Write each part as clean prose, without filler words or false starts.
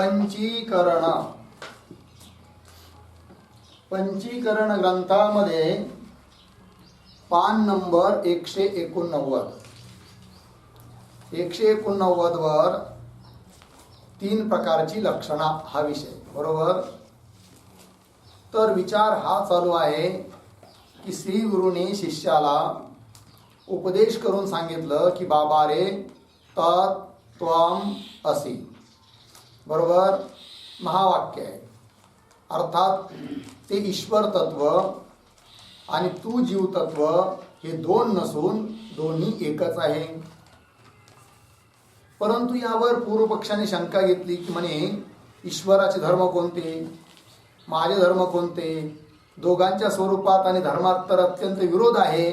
पंचीकरण पंचीकरण ग्रंथामध्ये पान नंबर 189 189 वर 3 प्रकारची लक्षणा हा विषय बरोबर. तर विचार हा चालू आहे की श्री गुरुने शिष्याला उपदेश करून सांगितलं की बाबा रे तत् त्वम असि बरोबर महावाक्य आहे. अर्थात ते ईश्वर तत्व आणि तू जीव तत्व हे दोन नसून दोन्ही एकच आहे. परंतु यावर पूर्वपक्षाने शंका घेतली की म्हणे ईश्वराचे धर्म कोणते, माझे धर्म कोणते, दोघांच्या स्वरूपात आणि धर्मात तर अत्यंत विरोध आहे,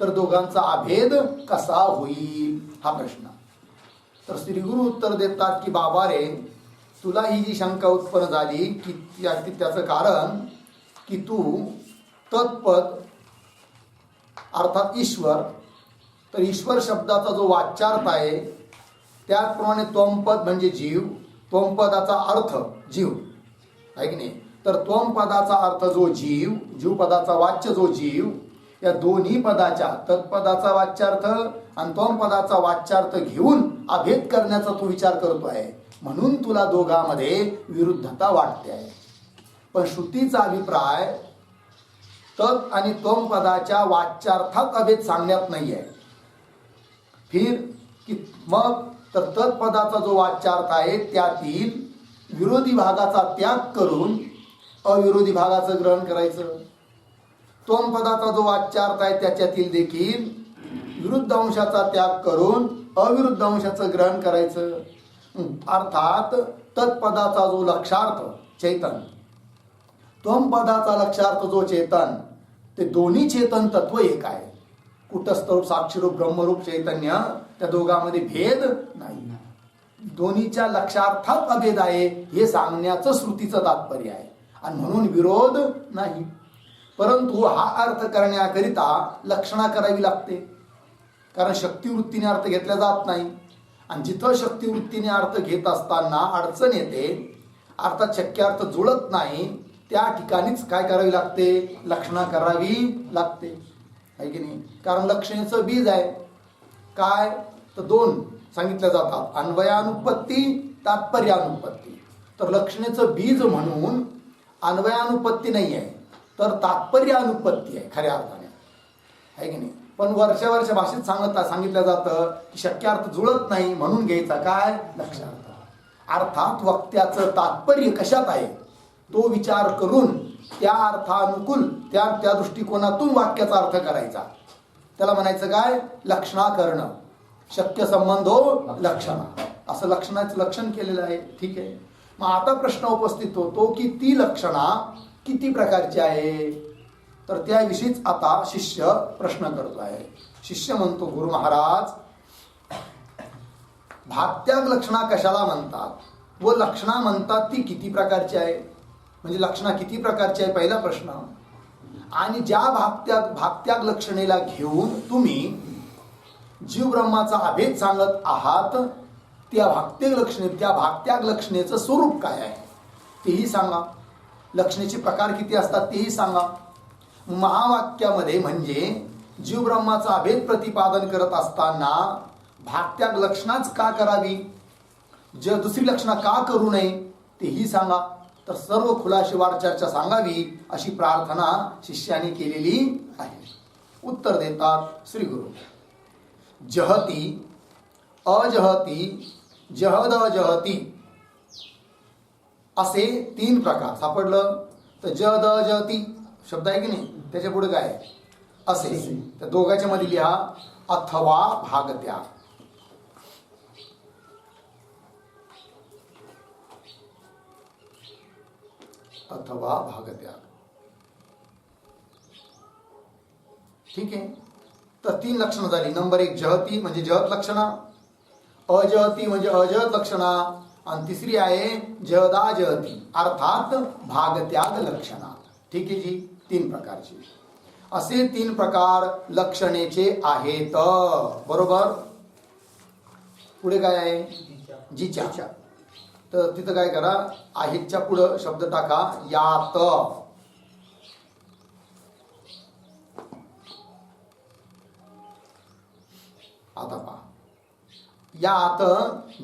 तर दोघांचा अभेद कसा होईल हा प्रश्न. तर श्री गुरु उत्तर देतात की बाबा रे तुला ही जी शंका उत्पन्न झाली की त्याचं कारण की तू तत्पद अर्थात ईश्वर, तर ईश्वर शब्दाचा जो वाच्यार्थ आहे त्याचप्रमाणे त्वमपद म्हणजे जीव, त्वमपदाचा अर्थ जीव आहे की नाही. तर त्वमपदाचा अर्थ जो जीव, जीवपदाचा वाच्य जो जीव, या दोन्ही पदाच्या तत्पदाचा वाच्यार्थ आणि त्वमपदाचा वाच्यार्थ घेऊन अभेद करण्याचा तू विचार करतो आहे, म्हणून तुला दोघांमध्ये विरुद्धता वाटते आहे. पण श्रुतीचा अभिप्राय तत् आणि त्वम पदाच्या वाच्यार्थात अभेद सांगण्यात नाही आहे. फिर की मग तर तत्पदाचा जो वाच्यार्थ आहे त्यातील विरोधी भागाचा त्याग करून अविरोधी भागाचं ग्रहण करायचं. त्वम पदाचा जो वाच्यार्थ आहे त्याच्यातील देखील विरुद्ध अंशाचा त्याग करून अविरुद्ध अंशाचं ग्रहण करायचं. अर्थात तत्पदाचा जो लक्षार्थ चैतन, त्वम पदाचा लक्षार्थ जो चेतन, ते दोन्ही चेतन तत्व एक आहे. कुटस्थरूप साक्षीरूप ब्रह्मरूप चैतन्य, त्या दोघांमध्ये भेद नाही. दोन्हीच्या लक्षार्थात अभेद आहे हे सांगण्याचं श्रुतीचं तात्पर्य आहे आणि म्हणून विरोध नाही. परंतु हा अर्थ करण्याकरिता लक्षणा करावी लागते, कारण शक्तिवृत्तीने अर्थ घेतला जात नाही. आणि जिथं शक्तिवृत्तीने अर्थ घेत असताना अडचण येते, अर्थात शक्य अर्थ जुळत नाही, त्या ठिकाणीच काय करावी लागते, लक्षणा करावी लागते आहे की नाही. कारण लक्षणेचं बीज आहे काय, तर दोन सांगितल्या जातात, अन्वयानुपत्ती तात्पर्यानुपत्ती. तर लक्षणेचं बीज म्हणून अन्वयानुपत्ती नाही आहे तर तात्पर्यानुपत्ती आहे खऱ्या अर्थाने आहे की नाही. पण वर्षा भाषेत सांगितलं जातं की शक्यार्थ जुळत नाही म्हणून घ्यायचा काय लक्षार्थ. अर्थात वक्त्याचं तात्पर्य कशात आहे तो विचार करून त्या अर्थानुकूल त्या दृष्टिकोनातून वाक्याचा अर्थ करायचा. त्याला म्हणायचं काय लक्षणा करणं. शक्य संबंधो लक्षणा असं लक्षणाचं लक्षण केलेलं आहे. ठीक आहे. मग आता प्रश्न उपस्थित होतो की ती लक्षणा किती प्रकारची आहे, तर त्याविषयीच आता शिष्य प्रश्न करतो आहे. शिष्य म्हणतो गुरु महाराज भागत्याग लक्षणा कशाला म्हणतात व लक्षणा म्हणतात ती किती प्रकारची आहे, म्हणजे लक्षणा किती प्रकारची आहे पहिला प्रश्न. आणि ज्या भागत्याग लक्षणेला घेऊन तुम्ही जीव ब्रह्माचा अभेद सांगत आहात त्या भागत्याग लक्षणेचं स्वरूप काय आहे तेही सांगा. लक्षणेचे प्रकार किती असतात तेही सांगा. महावाक्यामध्ये म्हणजे जीव ब्रह्माचा अभेद प्रतिपादन करत असताना भागत्याग लक्षणाच का करावी, दुसरी लक्षणा का करू नये तेही सांगा. तर सर्व खुलाशेवार चर्चा सांगावी अशी प्रार्थना शिष्याने केलेली आहे. उत्तर देतात श्री गुरु. जहती अजहती जहद अजहती असे 3 प्रकार सापडलं. तर जहद अजहती शब्द आहे की नाही, त्याच्या पुढे काय असे, तर दोघांच्या मध्ये लिहा अथवा भागत्याग. अथवा भागत्याग. ठीक आहे. तर 3 लक्षणं झाली. नंबर 1 जहती म्हणजे जहत लक्षणा, अजहती म्हणजे अजहत लक्षणा, आणि तिसरी आहे जहदाजहती अर्थात भागत्याग लक्षणा. ठीक आहे जी, 3 प्रकारची. असे 3 प्रकार लक्षणेचे आहेत बरोबर. पुढे काय आहे जिच्या. तर तिथं काय करा, आहेच्या पुढं शब्द टाका यात. आता पहा, यात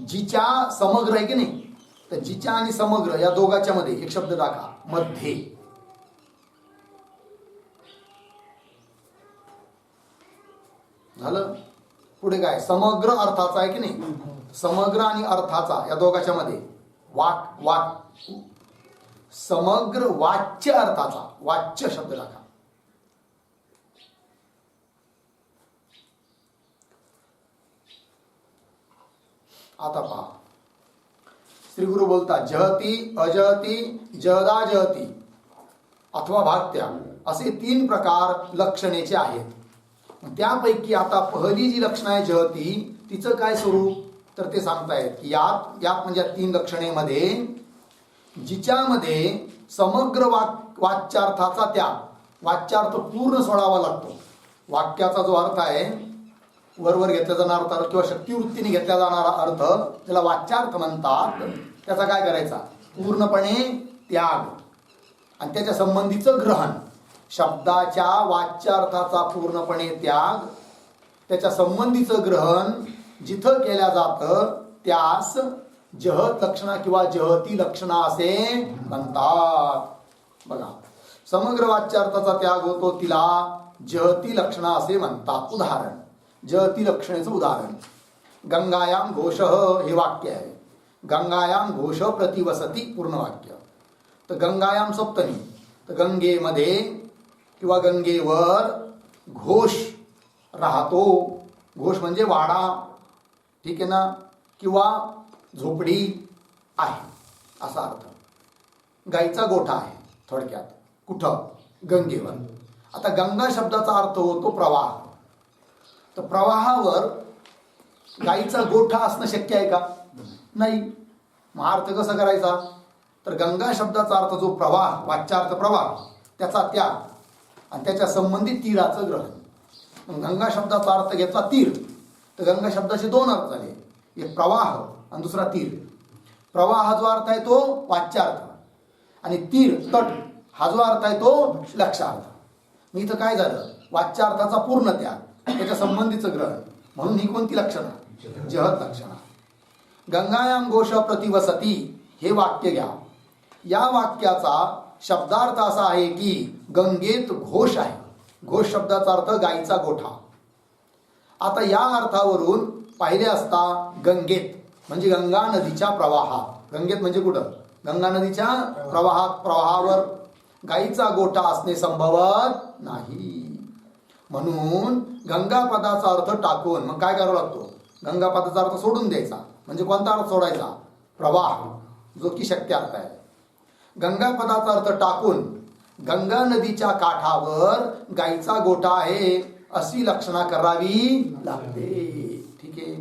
जिच्या समग्र आहे की नाही, तर जिच्या आणि समग्र या दोघांच्या मध्ये एक शब्द टाका मध्ये. झालं. पुढे काय, समग्र अर्थाचा आहे की नाही, समग्र आणि अर्थाचा या दोघांच्या मध्ये समग्र वाच्य अर्थाचा वाच्य शब्द टाका. आता पहा, श्री गुरु बोलतात जहती, अजहती, जहदा जहती अथवा भात्या असे 3 प्रकार लक्षणेचे आहेत. त्यापैकी आता पहिली जी लक्षण आहे जहती, तिचं काय स्वरूप, तर ते सांगतायत की यात म्हणजे 3 लक्षणेमध्ये जिच्यामध्ये समग्र वाच्यार्थाचा त्याग, वाच्यार्थ पूर्ण सोडावा लागतो. वाक्याचा जो अर्थ आहे, वरवर घेतला जाणारा अर्थ किंवा शक्तिवृत्तीने घेतला जाणारा अर्थ त्याला वाच्यार्थ म्हणतात. त्याचा काय करायचा, पूर्णपणे त्याग आणि त्याच्या संबंधीचं ग्रहण. शब्दाच्या वाच्यार्थाचा पूर्णपणे त्याग, त्याच्या संबंधीचं ग्रहण जिथं केल्या जातं त्यास जहत लक्षणा किंवा जहती लक्षणा असे म्हणतात. बघा, समग्र वाच्यार्थाचा त्याग होतो तिला जहती लक्षणा असे म्हणतात. उदाहरण, जहती लक्षणेचं उदाहरण, गंगायाम घोष हे वाक्य आहे. गंगायाम घोष प्रतिवसती पूर्ण वाक्य. तर गंगायाम सप्तमी, तर गंगेमध्ये किंवा गंगेवर घोष राहतो. घोष म्हणजे वाडा, ठीक आहे ना, किंवा झोपडी आहे असा अर्थ. गाईचा गोठा आहे थोडक्यात. कुठं, गंगेवर. आता गंगा शब्दाचा अर्थ होतो प्रवाह. तर प्रवाहावर गाईचा गोठा असणं शक्य आहे का, नाही. मग अर्थ कसा करायचा, तर गंगा शब्दाचा अर्थ जो प्रवाह, वाच्यार्थ प्रवाह, त्याचा त्याग आणि त्याच्या संबंधित तीराचं ग्रहण. गंगा शब्दाचा अर्थ घेतला तीर, तर गंगा शब्दाचे 2 अर्थ झाले, एक प्रवाह आणि दुसरा तीर. प्रवाह जो अर्थ आहे तो वाच्यार्थ आणि तीर तट हा जो अर्थ आहे तो लक्षार्थ. मग इथं काय झालं, वाच्यार्थाचा पूर्ण त्याग, त्याच्या संबंधीचं ग्रहण, म्हणून ही कोणती लक्षणा, जहत लक्षणा. गंगायाम घोष प्रतिवसती हे वाक्य घ्या. या वाक्याचा शब्दार्थ असा आहे की गंगेत घोष आहे. घोष शब्दाचा अर्थ गाईचा गोठा. आता या अर्थावरून पाहिले असता गंगेत म्हणजे गंगा नदीच्या प्रवाहात, गंगेत म्हणजे कुठं, गंगा नदीच्या प्रवाहावर गाईचा गोठा असणे संभवत नाही. म्हणून गंगा पदाचा अर्थ टाकून मग काय करावं लागतो, गंगा पदाचा अर्थ सोडून द्यायचा. म्हणजे कोणता अर्थ सोडायचा, प्रवाह, जो की शक्य अर्थ आहे. गंगा पदाचा अर्थ टाकून गंगा नदीच्या काठावर गाईचा गोठा आहे अशी लक्षणा करावी लागते. ठीक आहे,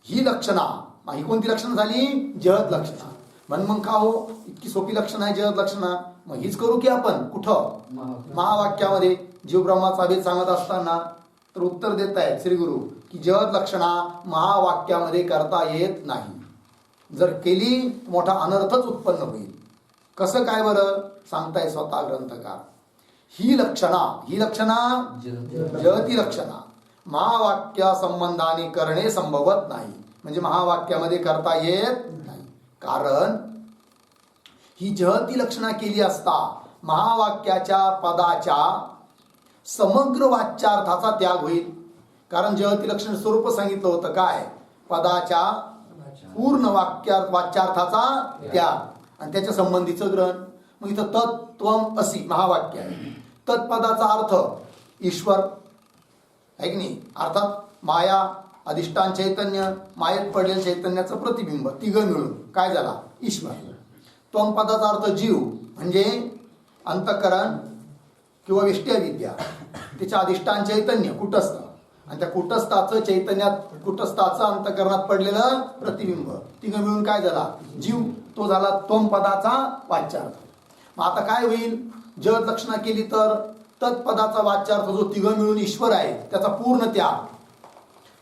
ही लक्षणा, ही कोणती लक्षणं झाली, जहत लक्षणा. मग का हो, इतकी सोपी लक्षण आहे जहत लक्षणा, मग हीच करू की आपण कुठं, महावाक्यामध्ये जीव ब्रह्माचा भेद सांगत असताना. तर उत्तर देत आहेत श्री गुरु की जहत लक्षणा महावाक्यामध्ये करता येत नाही. जर केली मोठा अनर्थच उत्पन्न होईल. कसं काय बरं, सांगताय स्वतः ग्रंथकार. ही लक्षणा जहती लक्षणा महावाक्या संबंधाने करणे संभवत नाही. म्हणजे महावाक्यामध्ये करता येत नाही. कारण ही जहती लक्षणा केली असता महावाक्याच्या पदाच्या समग्र वाच्यार्थाचा त्याग होईल. कारण जहती लक्षण स्वरूप सांगितलं होतं काय, पदाच्या पूर्ण वाच्यार्थाचा त्याग आणि त्याच्या संबंधीचं ग्रहण. मग इथं तत्त्वम असी महावाक्य आहे. तत्पदाचा अर्थ ईश्वर आहे की नाही, अर्थात माया, अधिष्ठान चैतन्य, मायेत पडलेलं चैतन्याचं प्रतिबिंब, तिघं मिळून काय झाला, ईश्वर. त्वम पदाचा अर्थ जीव म्हणजे अंतःकरण किंवा विष्ट्या विद्या, त्याचं अधिष्ठान चैतन्य कुटस्थ आणि त्या कुटस्थाचं चैतन्यात, कुटस्थाचं अंतःकरणात पडलेलं प्रतिबिंब, तिघं मिळून काय झाला, जीव. तो झाला त्वम पदाचा वाच्यार्थ. मग आता काय होईल, जहत लक्षणा केली तर तत्पदाचा वाच्यार्थ जो तिघं मिळून ईश्वर आहे त्याचा पूर्ण त्याग,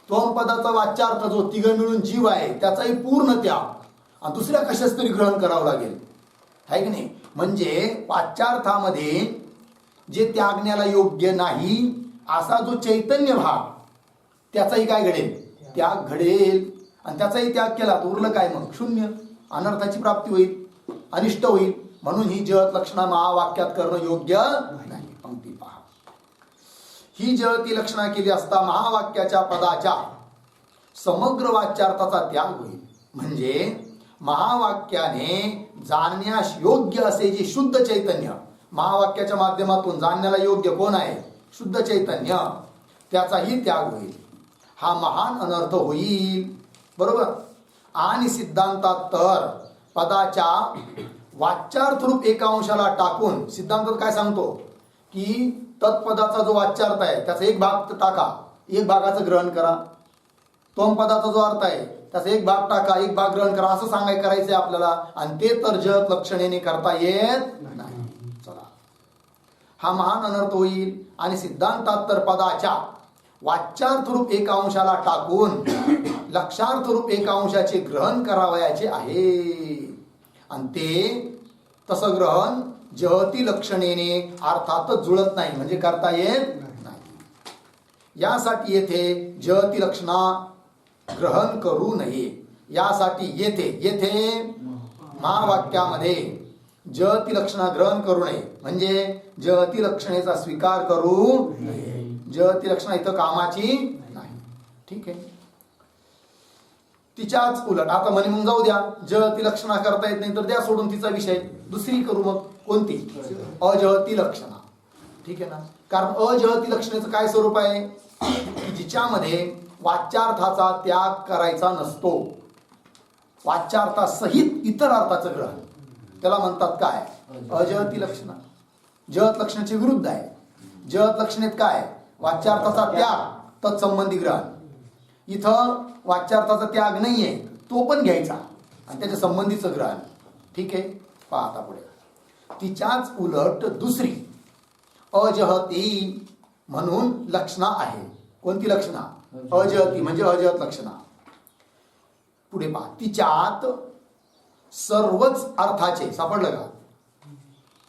त्वम पदाचा वाच्यार्थ जो तिघं मिळून जीव आहे त्याचाही पूर्ण त्याग, आणि दुसऱ्या कशाच तरी ग्रहण करावं लागेल, आहे की नाही. म्हणजे वाच्यार्थामध्ये जे त्यागण्याला योग्य नाही असा जो चैतन्य भाग त्याचाही काय घडेल, त्याग घडेल. आणि त्याचाही त्याग केला तर उरलं काय, मग शून्य, अनर्थाची प्राप्ती होईल, अनिष्ट होईल. म्हणून ही जहत लक्षणा महावाक्यात करणं योग्य नाही. पंक्ती पहा, ही जहती लक्षणा केली असता महावाक्याच्या पदाच्या समग्र वाच्यार्थाचा त्याग होईल. म्हणजे महावाक्याने जाणण्यास योग्य असे जे शुद्ध चैतन्य, महावाक्याच्या माध्यमातून जाणण्याला योग्य कोण आहे, शुद्ध चैतन्य, त्याचाही त्याग होईल. हा महान अनर्थ होईल. बरोबर. आणि सिद्धांतात तर पदाच्या वाच्यार्थ रूप एका अंशाला टाकून, सिद्धांतात काय सांगतो की तत्पदाचा जो वाच्यार्थ आहे त्याचा एक भाग टाका, एक भागाचं ग्रहण करा. त्वम पदाचा जो अर्थ आहे त्याचा एक भाग टाका, एक भाग ग्रहण करा, असं करायचंय आपल्याला. आणि ते तर जहत लक्षणेने करता येत नाही. चला, हा महान अनर्थ होईल. आणि सिद्धांतात तर पदाच्या वाच्यार्थ रूप एका अंशाला टाकून लक्षार्थ रूप एका अंशाचे ग्रहण करावयाचे आहे. आणि ते तसं ग्रहण जहती लक्षणेने अर्थातच जुळत नाही, म्हणजे करता येत नाही. यासाठी येथे जहती लक्षणा ग्रहण करू नये. यासाठी येथे महावाक्यामध्ये जहती लक्षणा ग्रहण करू नये, म्हणजे जहती लक्षणेचा स्वीकार करू नये. जहती लक्षणा इथं कामाची नाही. ठीक आहे. तिच्याच उलट, आता म्हणे मग जाऊ द्या, जहती लक्षणा करता येत नाही तर द्या सोडून तिचा विषय, दुसरी करू. मग कोणती, अजहती लक्षणा. ठीक आहे ना. कारण अजहती लक्षणेचं काय स्वरूप आहे की जिच्यामध्ये वाच्यार्थाचा त्याग करायचा नसतो, वाच्यार्थासहित इतर अर्थाचं ग्रहण, त्याला म्हणतात काय, अजहती लक्षणा. जहत लक्षणाचे विरुद्ध आहे. जहत लक्षणेत काय, वाच्यार्थाचा त्याग, तत्संबंधी ग्रहण. इथं वाच्यार्थाचा त्याग नाहीये, तो पण घ्यायचा आणि त्याच्या संबंधीचं ग्रहण. ठीक आहे. पाहता पुढे, तिच्याच उलट दुसरी अजहती म्हणून लक्षणा आहे. कोणती लक्षणा, अजहती म्हणजे अजहत लक्षणा. पुढे पहा, तिच्यात सर्वच अर्थाचे, सापडलं का,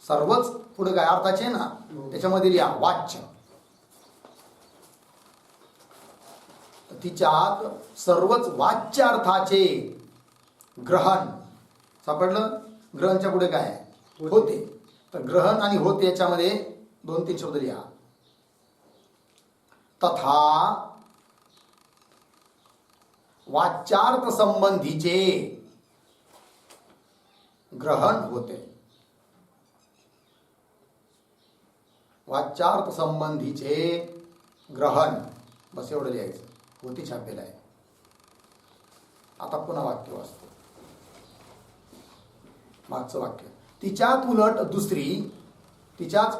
सर्वच पुढे काय अर्थाचे ना, त्याच्यामध्ये लिहा वाच्य. तिच्यात सर्वच वाच्यार्थाचे ग्रहण, सापडलं. ग्रहणच्या पुढे काय होते, तर ग्रहण आणि होते याच्यामध्ये 2-3 शब्द लिहा. तथा वाच्यार्थ संबंधीचे ग्रहण होते. वाच्यार्थ संबंधीचे ग्रहण, बस एवढं लिहायचं. होती छापेला आहे. आता पुन्हा वाक्य वाचतो, मागचं वाक्य. तिच्याच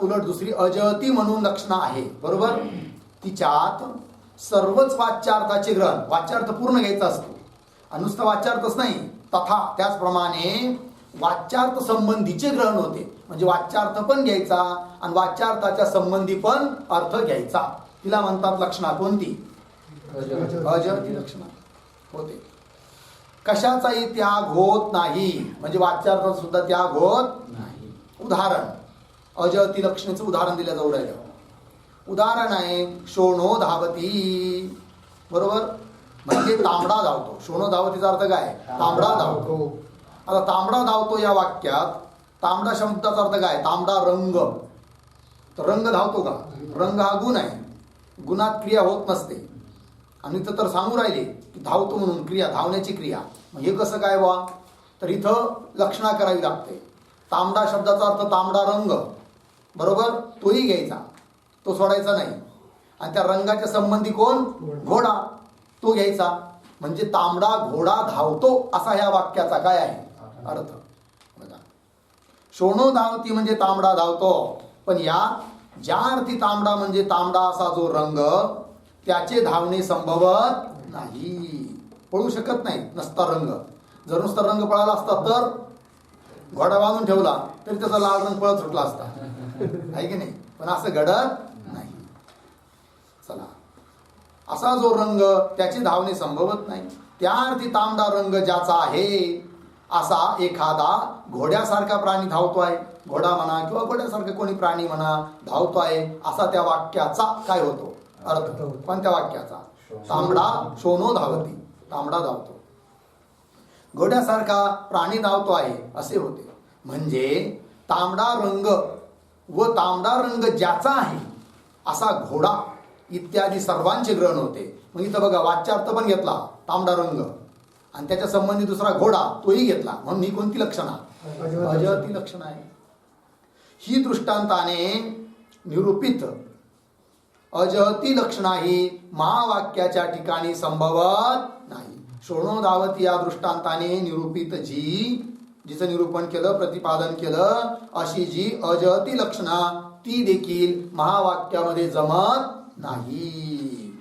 उलट दुसरी अजहती म्हणून लक्षणा आहे. बरोबर. तिच्यात सर्वच वाच्यार्थाचे ग्रहण, वाच्यार्थ पूर्ण घ्यायचा असतो आणि नुसतं वाच्यार्थच नाही, तथा त्याचप्रमाणे वाच्यार्थ संबंधीचे ग्रहण होते. म्हणजे वाच्यार्थ पण घ्यायचा आणि वाच्यार्थाच्या संबंधी पण अर्थ घ्यायचा. तिला म्हणतात लक्षणा कोणती, अजहती लक्षणा होते. कशाचाही त्याग होत नाही, म्हणजे वाच्यार्थाचा सुद्धा त्याग होत नाही. उदाहरण, अजहती लक्षणेचं उदाहरण दिलं जाऊ राहिलं. उदाहरण आहे शोणो धावती. बरोबर. म्हणजे तांबडा धावतो. शोणो धावतीचा अर्थ काय, तांबडा धावतो. आता तांबडा धावतो या वाक्यात तांबडा शब्दाचा अर्थ काय, तांबडा रंग. तर रंग धावतो का, रंग हा गुण आहे, गुणात क्रिया होत नसते. आणि इथं तर सांगू राहिले की धावतो म्हणून क्रिया, धावण्याची क्रिया. मग हे कसं काय बा, तर इथं लक्षणा करावी लागते. तांबडा शब्दाचा अर्थ तांबडा रंग, बरोबर, तोही घ्यायचा, तो सोडायचा नाही. आणि त्या रंगाच्या संबंधी कोण, घोडा, तो घ्यायचा. म्हणजे तांबडा घोडा धावतो असा ह्या वाक्याचा काय आहे अर्थ. बघा, शोणो धावती म्हणजे तांबडा धावतो, पण या ज्या अर्थी तांबडा म्हणजे तांबडा असा जो रंग, त्याचे धावणे संभवत नाही, पळू शकत नाही नसता रंग. जर नुसता रंग पळाला असता तर घोडा बांधून ठेवला तरी त्याचा लाल रंग पळत सुटला असता, आहे की नाही. पण असं घडत नाही. चला, असा जो रंग त्याचे धावणे संभवत नाही, त्या अर्थी तांबडा रंग ज्याचा आहे असा एखादा घोड्यासारखा प्राणी धावतो आहे, घोडा म्हणा किंवा घोड्यासारखा कोणी प्राणी म्हणा धावतो आहे, असा त्या वाक्याचा काय होतो अर्थ. कोणत्या वाक्याचा? तांबडा शोनो धावती, तांबडा धावतो. घोड्यासारखा प्राणी धावतो आहे असे होते. म्हणजे तांबडा रंग व तांबडा रंग ज्याचा आहे असा घोडा इत्यादी सर्वांचे ग्रहण होते. मग इथं बघा वाच्यार्थ पण घेतला तांबडा रंग आणि त्याच्या संबंधी दुसरा घोडा तोही घेतला. म्हणून ही कोणती लक्षणा? अजहती लक्षण आहे. ही दृष्टांताने निरूपित अजहती लक्षणा ही महावाक्याच्या ठिकाणी संभवत नाही. शोणो धावती या दृष्टांताने निरूपित जिचं निरूपण केलं, प्रतिपादन केलं, अशी जी अजहती लक्षणा ती देखील महावाक्यामध्ये जमत नाही,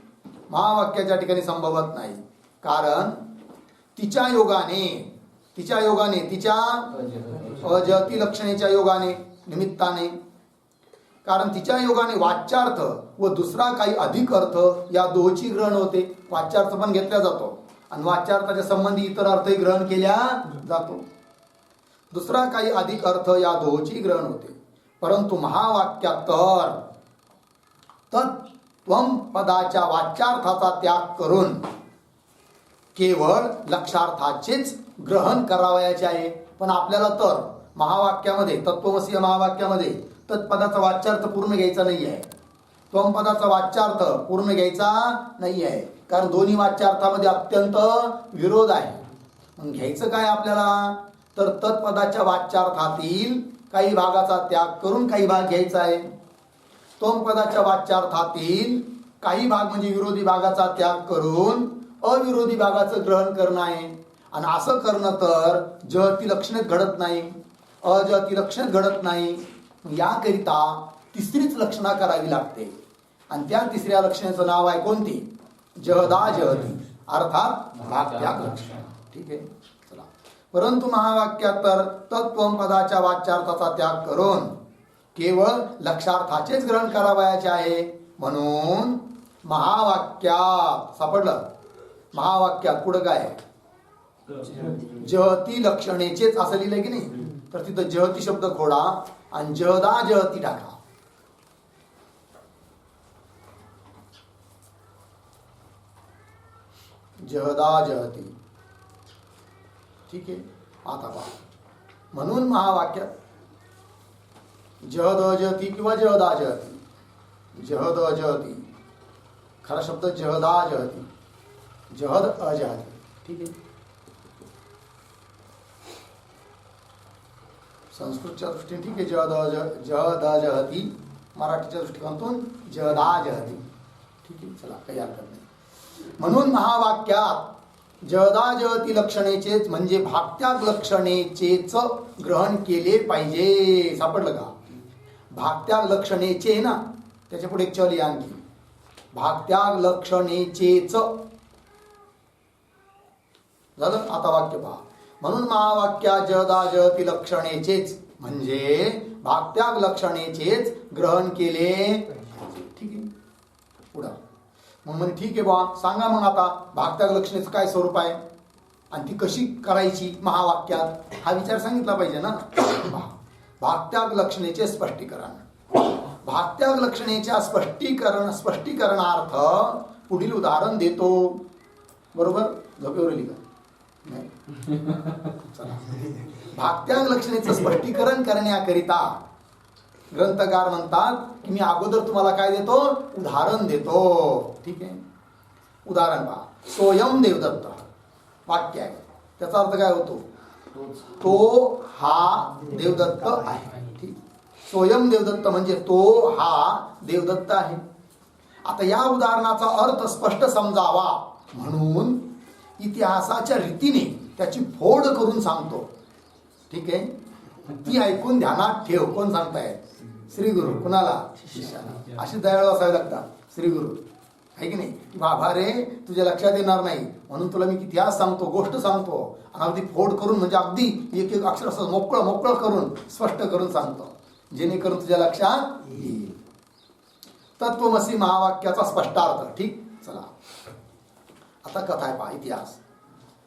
महावाक्याच्या ठिकाणी संभवत नाही. कारण तिच्या तिच्या अजहती लक्षणेच्या योगाने निमित्ताने, कारण तिच्या योगाने वाच्यार्थ व दुसरा काही अधिक अर्थ या दोहोची ग्रहण होते. वाच्यार्थ पण घेतला जातो आणि वाच्यार्थाच्या संबंधी इतर अर्थही ग्रहण केल्या जातो. दुसरा काही अधिक अर्थ या दोहोची ग्रहण होते. परंतु महावाक्यात तर त्वम पदाच्या वाच्यार्थाचा त्याग करून केवळ लक्षार्थाचेच ग्रहण करावयाचे आहे. पण आपल्याला तर महावाक्यामध्ये, तत्त्वमसी या महावाक्यामध्ये तत्पदाचा वाच्यार्थ पूर्ण घ्यायचा नाही आहे, त्वम पदाचा वाच्यार्थ पूर्ण घ्यायचा नाही आहे. कारण दोन्ही वाच्यार्थामध्ये अत्यंत विरोध आहे. मग घ्यायचं काय आपल्याला? तर तत्पदाच्या वाच्यार्थातील काही भागाचा त्याग करून काही भाग घ्यायचा आहे. त्वम पदाच्या वाच्यार्थातील काही भाग म्हणजे विरोधी भागाचा त्याग करून अविरोधी भागाचं ग्रहण करणं आहे. आणि असं करणं तर जहती लक्षणेत घडत नाही, अजहती लक्षणेत घडत नाही. याकरिता तिसरीच लक्षणा करावी लागते आणि त्या तिसऱ्या लक्षणाचं नाव आहे कोणती? जहदाजहती, अर्थात भाग त्याग लक्षण. ठीक आहे, चला. परंतु महावाक्यात तर तत्त्वम पदाच्या वाच्यार्थाचा त्याग करून केवळ लक्षार्थाचेच ग्रहण करावयाचे आहे. म्हणून महावाक्यात सापडलं, महावाक्यात पुढं काय? जहती लक्षणेचेच असं लिहिलंय की नाही? तर तिथं जहती शब्द खोडा आणि जहदा जहती टाका. जहदा जहती. ठीक आहे, आता पहा. म्हणून महावाक्यात जहद अजहती किंवा जहदा जहती, जहद अजहती, खरा शब्द जहदा जहती, जहद अजहती. ठीक आहे, संस्कृतच्या दृष्टीने ठीक आहे, जहद अजहती, मराठीच्या दृष्टिकोनातून जहदा जहती. ठीक आहे, चला, काही हरकत नाही. म्हणून महावाक्यात जहदाजहती लक्षणेचेच म्हणजे भागत्याग लक्षणेचेच ग्रहण केले पाहिजे. सापडलं का? भागत्याग लक्षणेचे ना, त्याच्या पुढे एक चल आणखी, भागत्याग लक्षणेचेच झालं. आता वाक्य पहा. म्हणून महावाक्यात जहदाजहती लक्षणेचेच म्हणजे भागत्याग लक्षणेचेच ग्रहण केले. ठीक आहे, पुढं मग म्हणे ठीक आहे बा, सांगा मग आता भागत्याग लक्षणेचं काय स्वरूप आहे आणि ती कशी करायची महावाक्यात, हा विचार सांगितला पाहिजे ना. भागत्याग लक्षणेचे स्पष्टीकरण. भागत्याग लक्षणेच्या स्पष्टीकरणार्थ पुढील उदाहरण देतो. बरोबर? झोपेवर लिहा. भागत्याग लक्षणेचं स्पष्टीकरण करण्याकरिता ग्रंथकार म्हणतात की मी अगोदर तुम्हाला काय देतो? उदाहरण देतो. ठीक आहे, उदाहरण पहा. सोयम देवदत्त वाक्य आहे, त्याचा अर्थ काय होतो? तो हा देवदत्त आहे. ठीक, सोयम देवदत्त म्हणजे तो हा देवदत्त आहे. आता या उदाहरणाचा अर्थ स्पष्ट समजावा म्हणून इतिहासाच्या रीतीने त्याची फोड करून सांगतो. ठीक आहे, ती ऐकून ध्यानात ठेव. कोण सांगताय? श्री गुरु. कुणाला? शिष्याला. अशी दयाळू असावे लागतात श्री गुरु, आहे की नाही? की बाबा रे, तुझ्या लक्षात येणार नाही म्हणून तुला मी इतिहास सांगतो, गोष्ट सांगतो आणि अगदी फोड करून म्हणजे अगदी एक एक अक्षर असं मोकळं करून स्पष्ट करून सांगतो, जेणेकरून तुझ्या लक्षात येईल. तत्वमसी महावाक्याचा स्पष्टार्थ. ठीक, चला आता कथा आहे पहा. इतिहास.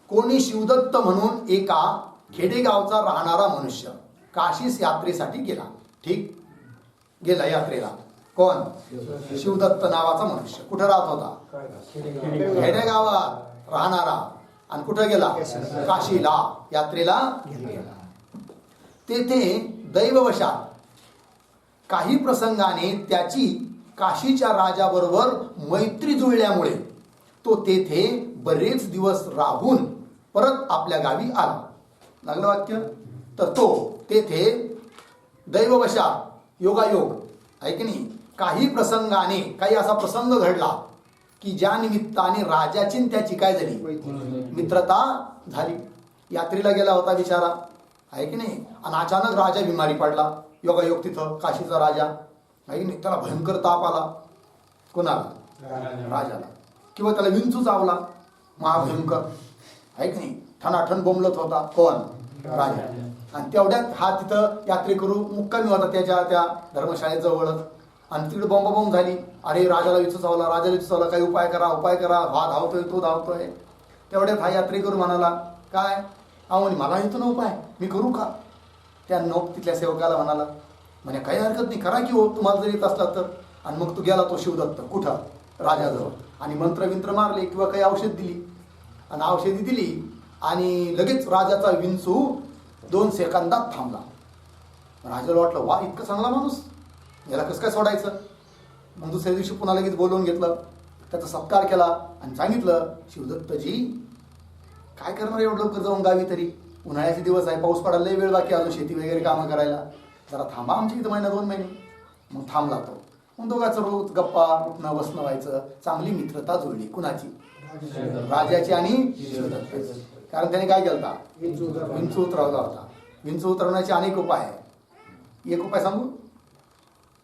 कोणी शिवदत्त म्हणून एका खेडेगावचा राहणारा मनुष्य काशीस यात्रेसाठी गेला. ठीक, गेला यात्रेला. कोण? शिवदत्त नावाचा मनुष्य. कुठं राहत होता? खेडेगावात राहणारा. आणि कुठं गेला? काशीला यात्रेला गेला. तेथे दैववशात काही प्रसंगाने त्याची काशीच्या राजाबरोबर मैत्री जुळल्यामुळे तो तेथे बरेच दिवस राहून परत आपल्या गावी आला. लागलं वाक्य? तर तो तेथे दैववशात, योगायोग आहे की नाही, काही प्रसंगाने, काही असा प्रसंग घडला की ज्या निमित्ताने राजाची त्याची काय झाली? मित्रता झाली. यात्रेला गेला होता बिचारा, आहे की नाही, आणि अचानक राजा बिमारी पडला. योगायोग तिथं काशीचा राजा, आहे की नाही, त्याला भयंकर ताप आला. कोणाला? राजाला. किंवा त्याला विंचू चावला महाभयंकर, आहे की नाही, ठणाठण बोंबलत होता. कोण? राजा. आणि तेवढ्यात हा तिथं यात्रेकरू मुक्कामी होता त्याच्या त्या धर्मशाळेजवळच. आणि तिकडे बोंबाबोंब झाली. अरे राजाला विंचू चावला, राजाला विंचू चावला, काही उपाय करा, उपाय करा. हा धावतोय, तो धावतोय. तेवढ्यात हा यात्रेकरू म्हणाला, काय? अहो म्हणे, मला येतो ना उपाय, मी करू का? त्या नोक तिथल्या सेवकाला म्हणाला, म्हणे काही हरकत नाही, करा की हो, तुम्हाला जर येत असला तर. आणि मग तो गेला तो शिवदत्त कुठं? राजाजवळ. आणि मंत्र मारले किंवा काही औषध दिली. आणि औषधी दिली आणि लगेच राजाचा विंचू 2 सेकंदात थांबला. राजाला वाटलं, वा, इतकं चांगला माणूस, याला कसं काय सोडायचं? मग दुसऱ्या दिवशी पुन्हा लगेच बोलवून घेतलं, त्याचा सत्कार केला आणि सांगितलं, शिवदत्तजी काय करणार एवढं लवकर जाऊन गावी? तरी उन्हाळ्याचे दिवस आहे, पाऊस पडायला लय वेळ बाकी, अजून शेती वगैरे कामं करायला, जरा थांबा आमच्या इथं महिना 2 महिने. मग थांबला तो. मग दोघांचं रोज गप्पा उठणं बसणं व्हायचं. चांगली मित्रता जुळली. कुणाची? राजाची आणि शिवदत्ताची. कारण त्याने काय केलं? विंचू उतरवला होता. विंचू उतरवण्याचे अनेक उपाय आहे. एक उपाय सांगू?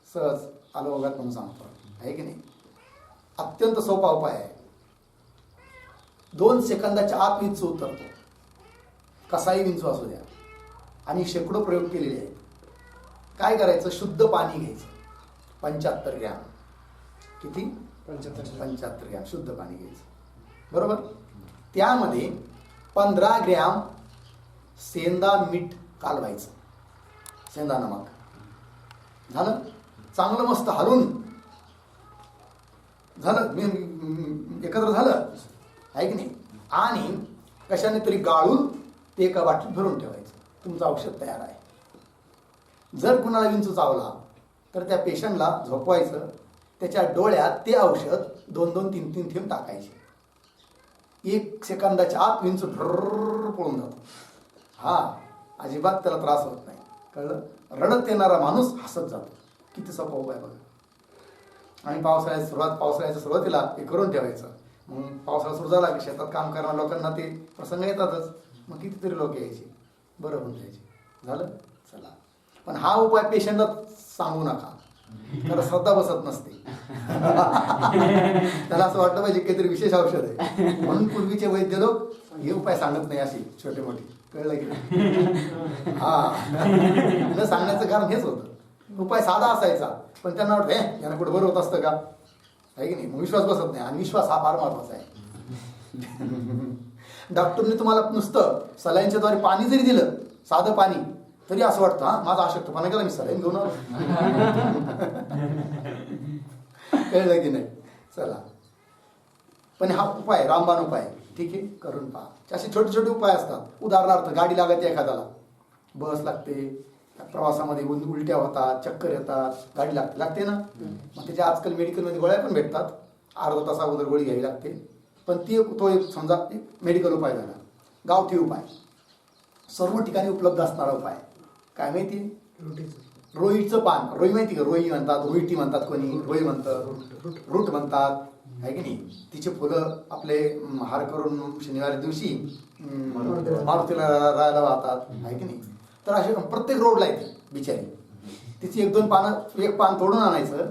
सहज आलो बघत म्हणून सांगतो, आहे की नाही. अत्यंत सोपा उपाय आहे. 2 सेकंदाच्या आत विंचू उतरतो. कसाही विंचू असू द्या. आणि शेकडो प्रयोग केलेले आहेत. काय करायचं? शुद्ध पाणी घ्यायचं. 75 ग्रॅम. किती? 75 ग्रॅम शुद्ध पाणी घ्यायचं. बरोबर. त्यामध्ये 15 ग्रॅम सेंदा मीठ कालवायचं. सेंदा नमक. झालं? चांगलं मस्त हलवून झालं, एकत्र झालं, आहे की नाही. आणि कशाने तरी गाळून ते एका बाटलीत भरून ठेवायचं. तुमचं औषध तयार आहे. जर कुणाला विंचू चावला तर त्या पेशंटला झोपवायचं. त्याच्या डोळ्यात ते औषध 2-2, 3-3 थेंब टाकायचे. 1 सेकंदाच्या आत विंचू भर पळून जातो. हा, अजिबात त्याला त्रास होत नाही. कळलं? रडत येणारा माणूस हसत जातो. किती सोपा उपाय बघा. आणि पावसाळ्याच्या सुरुवातीला हे करून ठेवायचं. मग पावसाळा सुरू झाला की शेतात काम करणाऱ्या लोकांना ते प्रसंग येतातच. मग कितीतरी लोक यायचे, बरं होऊन जायचे. झालं? चला. पण हा उपाय पेशंटला सांगू नका, तर श्रद्धा बसत नसते. त्याला असं वाटलं पाहिजे काहीतरी विशेष औषध आहे. म्हणून पूर्वीचे वैद्य लोक हे उपाय सांगत नाही असे छोटे मोठे. कळलं की? हा, न सांगण्याचं कारण हेच होतं. उपाय साधा असायचा, पण त्यांना वाटतं यांना कुठं बरं होत असतं का, आहे की नाही. मग विश्वास बसत नाही. आणि विश्वास हा फार महत्वाचा आहे. डॉक्टरने तुम्हाला नुसतं सलाईनच्या द्वारे पाणी जरी दिलं, साधं पाणी, तरी असं वाटतं हा माझा अशक्तपणा केला, मी सलाईन घेऊन आलो. कळलं की नाही? चला. पण हा उपाय रामबाण उपाय, ठीक आहे, करून पहा. असे छोटे छोटे उपाय असतात. उदाहरणार्थ गाडी लागते एखाद्याला, बस लागते, प्रवासामध्ये उलट्या होतात, चक्कर येतात, गाडी लागते ना. मग त्याच्या आजकाल मेडिकलमध्ये गोळ्या पण भेटतात. अर्धा तास अगोदर गोळी घ्यावी लागते. पण तो एक समजा मेडिकल उपाय झाला. गावठी उपाय, सर्व ठिकाणी उपलब्ध असणारा उपाय काय माहिती? रोईचं पान. रोई माहिती का? रोई म्हणतात, रोईटी म्हणतात, कोणी रोई म्हणतं, रूट म्हणतात, आहे की नाही. तिचे फुलं आपले हार करून शनिवारी दिवशी मारुतीला राहायला वाहतात, आहे की नाही. तर असे प्रत्येक रोडला येते बिचारी. तिची 1-2 पानं, 1 पान तोडून आणायचं,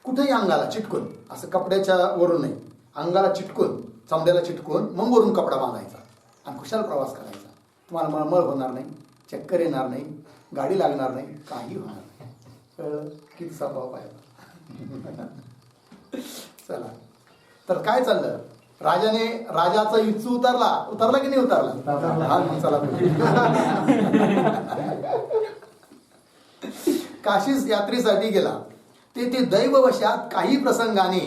कुठेही अंगाला चिटकून, असं कपड्याच्या वरून नाही, अंगाला चिटकून, चमड्याला चिटकून, मग वरून कपडा बांधायचा आणि खुशाल प्रवास करायचा. तुम्हाला मळमळ होणार नाही, चक्कर येणार नाही, गाडी लागणार नाही, काही होणार नाही. किती सोपा उपाय. चला. तर काय चाललं? राजाचा इच्छू उतरला की नाही उतरला? हा मग चला काशीस यात्रेसाठी गेला. तेथे दैववशात काही प्रसंगाने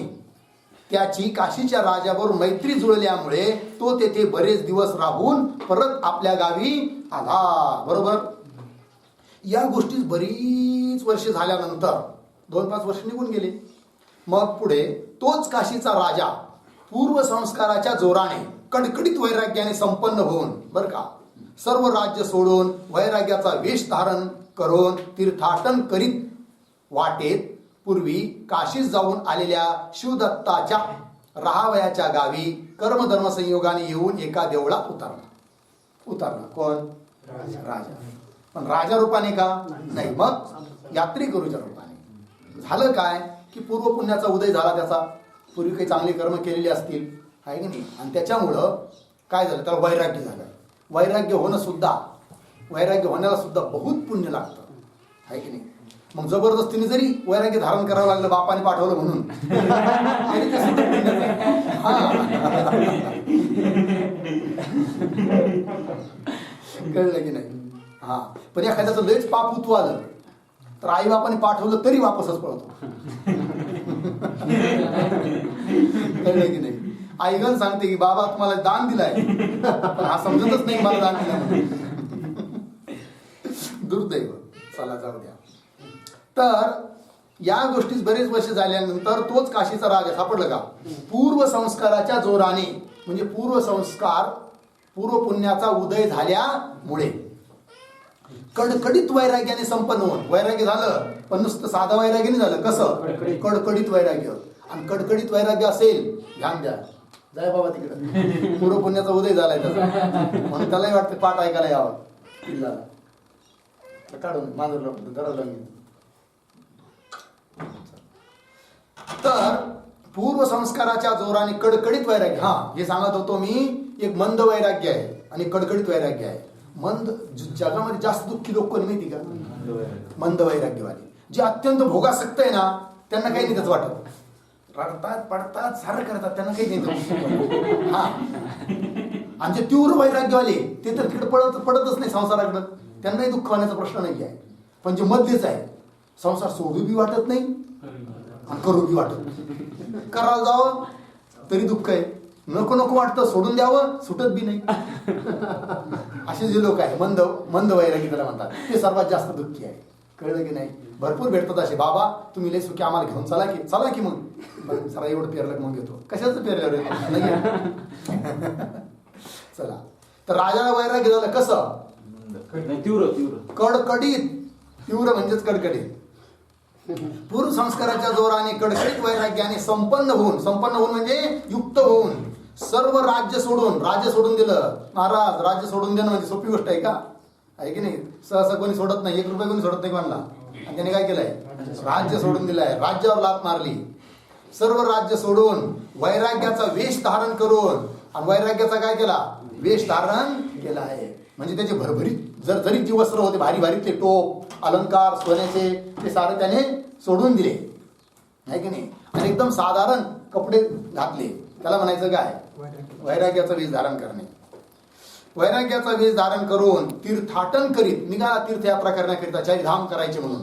त्याची काशीच्या राजाबरोबर मैत्री जुळल्यामुळे तो तेथे बरेच दिवस राहून परत आपल्या गावी आला. बरोबर. या गोष्टी बरीच वर्ष झाल्यानंतर 2-5 वर्ष निघून गेले. मग पुढे तोच काशीचा राजा पूर्व संस्काराच्या जोराने कडकडीत वैराग्याने संपन्न होऊन, बर का, सर्व राज्य सोडून वैराग्याचा वेश धारण करून तीर्थाटन करीत वाटेत पूर्वी काशीस जाऊन आलेल्या शिवदत्ताच्या राहावयाच्या गावी कर्मधर्म संयोगाने येऊन एका देवळात उतरला. कोण? राजा. पण राजा रूपाने का नाही, मग यात्रेकरूच्या रूपाने. झालं काय की पूर्व पुण्याचा उदय झाला त्याचा. पूर्वी काही चांगली कर्म केलेली असतील, आहे की नाही, आणि त्याच्यामुळं काय झालं, त्याला वैराग्य झालं. वैराग्य होण्याला सुद्धा बहुत पुण्य लागतं, आहे की नाही. मग जबरदस्तीने जरी वैराग्य धारण करावं लागलं, बापाने पाठवलं म्हणून, तरी ते सुद्धा पुण्यच आहे. कळलं की नाही. हा, पण एखाद्याचं लयच पाप उतू आलं तर आई बापाने पाठवलं तरी वापसच पळतो. कळलं की नाही. आईगण सांगते की बाबा तुम्हाला दान दिलाय, पण हा समजतच नाही मला दान दिलं. दुर्दैव. चला जाऊ द्या. तर या गोष्टीत बरेच वर्ष झाल्यानंतर तोच काशीचा राजा सापडलं का, पूर्व संस्काराच्या जोराने, म्हणजे पूर्व पुण्याचा उदय झाल्यामुळे कडकडीत वैराग्याने संपन्न होऊन, वैराग्य झालं पण नुसतं साधं वैराग्य नाही झालं, कसं, कडकडीत वैराग्य. आणि कडकडीत वैराग्य असेल, ध्यान द्या, जाय बाबा तिकडे, पूर्व पुण्याचा उदय झालाय त्याचा, म्हणून त्यालाही वाटतं पाठ ऐकायला यावं किल्ल्याला. काढून मांजर धरवलं. तर पूर्व संस्काराच्या जोराने कडकडीत वैराग्य, हा हे सांगत होतो मी, एक मंद वैराग्य आहे आणि कडकडीत वैराग्य आहे. मंद, जगामध्ये जास्त दुःखी लोक कोणी माहिती का, मंद वैराग्यवाले. जे अत्यंत भोगासक्त आहे ना, त्यांना काही नाही त्याच वाटत, रडतात पडतात सारं करतात, त्यांना काही नाही. हा, आणि जे तीव्र वैराग्यवाले ते तर तिकडे पडतच नाही संसाराकडं, त्यांनाही दुःख होण्याचा प्रश्न नाही आहे. पण जे मध्येच आहे, संसार सोडू बी वाटत नाही आणि करू बी वाटत नाही, करायला जावं तरी दुःख आहे, नको वाटतं, सोडून द्यावं सुटत बी नाही. असे जे लोक आहे मंद वैरागी त्याला म्हणतात, ते सर्वात जास्त दुःखी आहे. कळलं की नाही. भरपूर भेटतात असे, बाबा तुम्ही लय सुखी, आम्हाला घेऊन चला की मग सरा एवढं पेरलं मग घेतो. कशाचं पेरल्यावर चला. तर राजाला वैराग्य झालं कसं, कडकडीत. तीव्र म्हणजेच कडकडीत. पूर्व संस्काराच्या जोराने कडकडीत वैराग्याने संपन्न होऊन म्हणजे युक्त होऊन सर्व राज्य सोडून दिलं. महाराज, राज्य सोडून देणं म्हणजे सोपी गोष्ट आहे का, आहे की नाही. सहसा कोणी सोडत नाही, 1 रुपया कोणी सोडत नाही कोणाला. आणि त्याने काय केलंय, राज्य सोडून दिलंय, राज्यावर लाथ मारली. सर्व राज्य सोडून वैराग्याचा वेश धारण करून, आणि वैराग्याचा काय केला, वेश धारण केला आहे. म्हणजे त्याचे भरभरीत जरी जी वस्त्र होते भारी ते टोप अलंकार सोन्याचे, ते सारे त्याने सोडून दिले, आहे की नाही. आणि एकदम साधारण कपडे घातले. त्याला म्हणायचं काय, वैराग्याचा वेश धारण करणे. वैराग्याचा वेश धारण करून तीर्थाटन करीत निघाला, तीर्थयात्रा करण्याकरिता, चारिधाम करायचे म्हणून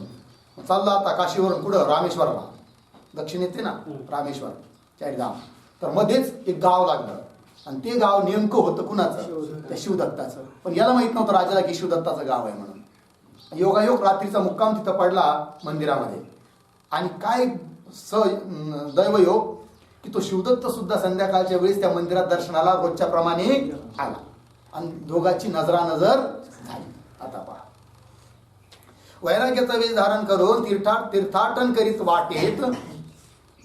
चालला. आता काशीवरून कुठं, रामेश्वरला, दक्षिणेत ना रामेश्वर, चारिधाम. तर मध्येच एक गाव लागलं, आणि ते गाव नेमकं होतं कुणाचं, त्या शिवदत्ताचं. पण याला माहित नव्हतं राजाला की शिवदत्ताचं गाव आहे म्हणून. योगायोग रात्रीचा मुक्काम तिथं पडला मंदिरामध्ये. आणि काय दैवयोग की तो शिवदत्त सुद्धा संध्याकाळच्या वेळेस त्या मंदिरात दर्शनाला रोजच्या प्रमाणे आला, आणि दोघांची नजरानजर झाली. आता पहा, वैराग्याचा वेश धारण करून तीर्थाटन करीत वाटेत,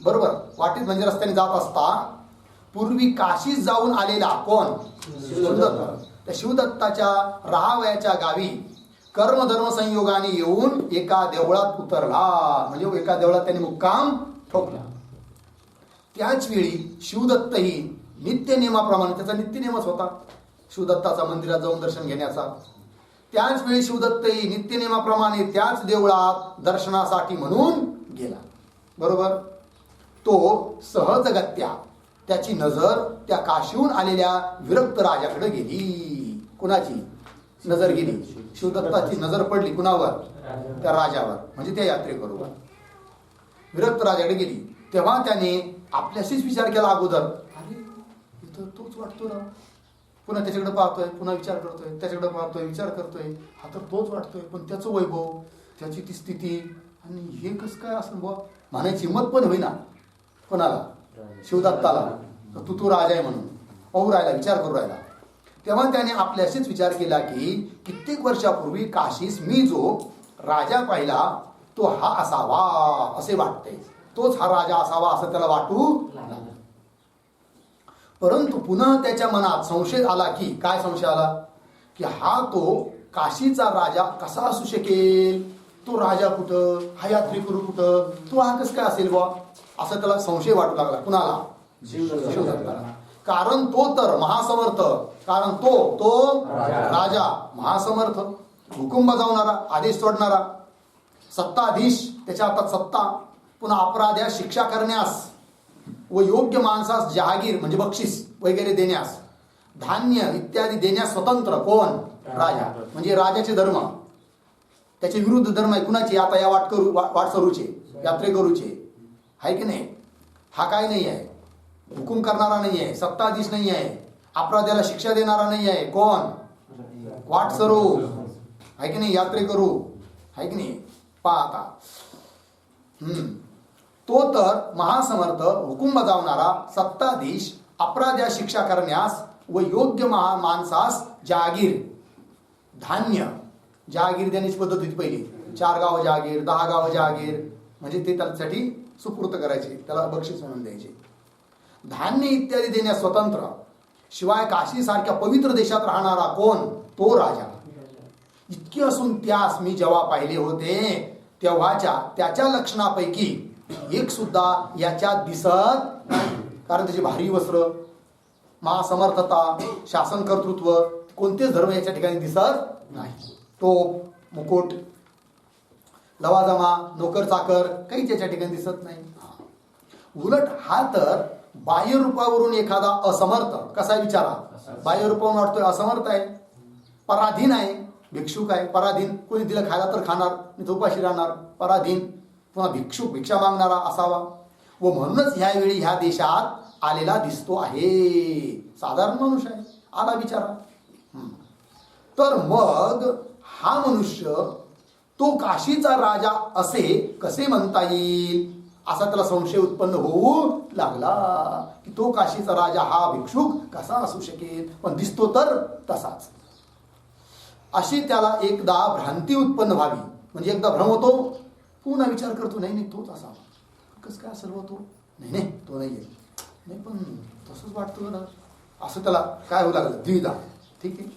बरोबर, वाटेत म्हणजे रस्त्याने जात असता पूर्वी काशीस जाऊन आलेला कोण, शिवदत्त. त्या शिवदत्ताच्या राहावयाच्या गावी कर्मधर्म संयोगाने येऊन एका देवळात उतरला. म्हणजे एका देवळात त्याने मुक्काम ठोकला. त्याच वेळी शिवदत्तही नित्यनेमाप्रमाणे, त्याचा नित्यनेमच होता शिवदत्ताचा मंदिरात जाऊन दर्शन घेण्याचा. त्याच वेळी शिवदत्तही नित्यनेमाप्रमाणे त्याच देवळात दर्शनासाठी म्हणून गेला. बरोबर. तो सहजगत्या त्याची नजर त्या काशीहून आलेल्या विरक्त राजाकडे गेली. कुणाची नजर गेली? शिवदत्ताची नजर पडली कुणावर? त्या राजावर, म्हणजे त्या यात्रेकरूवर. विरक्त राजाकडे गेली. तेव्हा त्याने आपल्याशीच विचार केला अगोदर, अरे इथं तोच वाटतो ना. पुन्हा त्याच्याकडे पाहतोय, पुन्हा विचार करतोय, त्याच्याकडे पाहतोय, विचार करतोय, हा तर तोच वाटतोय. पण त्याचं वैभव, त्याची ती स्थिती, आणि हे कसं काय असं बुवा म्हणायची हिंमत पण होईना. कोणाला? शिवदत्ताला. तू राजा आहे म्हणून पाहू राहिला, विचार करू राहिला. तेव्हा त्याने आपल्याशीच विचार केला की कित्येक वर्षापूर्वी काशीस मी जो राजा पाहिला तो हा असावा असे वाटते. तोच हा राजा असावा असं त्याला वाटू लागला. परंतु पुन्हा त्याच्या मनात संशय आला. की काय संशय आला? की हा तो काशीचा राजा कसा असू शकेल? तो राजा कुठं, हा यात्रेकरू कुठं, तो हा कसं काय असेल बुवा असं त्याला संशय वाटू लागला. कुणाला? शिवदत्ताला. कारण तो तर महासमर्थ, कारण तो राजा महासमर्थ, हुकुम बजावणारा, आदेश सोडणारा, सत्ताधीश, त्याच्या हातात सत्ता, पुन्हा अपराध्यास शिक्षा करण्यास व योग्य माणसास जहागीर म्हणजे बक्षीस वगैरे देण्यास, धान्य इत्यादी देण्यास स्वतंत्र. कोण? राजा. म्हणजे राजाचे धर्म, त्याचे विरुद्ध धर्म आहे. कुणाचे? आता या वाटसरूचे, यात्रेकरूचे, आहे की नाही? हा काय नाही आहे, हुकुम करणारा नाही आहे, सत्ताधीश नाही आहे, अपराध्याला शिक्षा देणारा नाही आहे. कोण? वाटसरू, आहे की नाही? यात्रेकरू, आहे की नाही? पाहता तो तर महासमर्थ, हुकुम बजावणारा, सत्ताधीश, अपराध्यास शिक्षा करण्यास व योग्य माणसास जहागीर, धान्य, जहागीर देण्याची पद्धत होती पहिली. 4 गाव जहागीर, 10 गाव जहागीर, म्हणजे ते त्यासाठी सुपूर्त करायचे, त्याला बक्षीस म्हणून द्यायचे. धान्य इत्यादी देण्यास स्वतंत्र. शिवाय काशी सारख्या पवित्र देशात राहणारा. कोण? तो राजा. इतके असून त्यास मी जेव्हा पाहिले होते तेव्हाच्या त्याच्या लक्षणापैकी एक सुद्धा याच्यात दिसत नाही. कारण त्याची भारी वस्त्र, महासमर्थता, शासन कर्तृत्व, कोणतेच धर्म याच्या ठिकाणी दिसत नाही. टोप, मुकुट, लवाजमा, नोकर चाकर काहीच याच्या ठिकाणी दिसत नाही. उलट हा तर बाह्य रूपावरून एखादा असमर्थ. कसा विचारा? बाह्य रूपावरून वाटतोय असमर्थ आहे, पराधीन आहे, भिक्षुक आहे. पराधीन, कोणी दिलं खायला तर खाणार, मी तो उपाशी राहणार. पराधीन, पुन्हा भिक्षुक, भिक्षा मागणारा असावा. व म्हणूनच ह्यावेळी ह्या देशात आलेला दिसतो आहे. साधारण मनुष्य आहे, आला बिचारा. तर मग हा मनुष्य तो काशीचा राजा असे कसे म्हणता येईल असा त्याला संशय उत्पन्न होऊ लागला. की तो काशीचा राजा हा भिक्षुक कसा असू शकेल? पण दिसतो तर तसाच. अशी त्याला एकदा भ्रांती उत्पन्न व्हावी. म्हणजे एकदा भ्रम होतो, पुन्हा विचार करतो, नाही तोच असावा. कसं काय असेल होतो? नाही तो नाही आहे, नाही पण तसंच वाटतं ना, असं त्याला काय होऊ लागलं? द्विधा. ठीक आहे.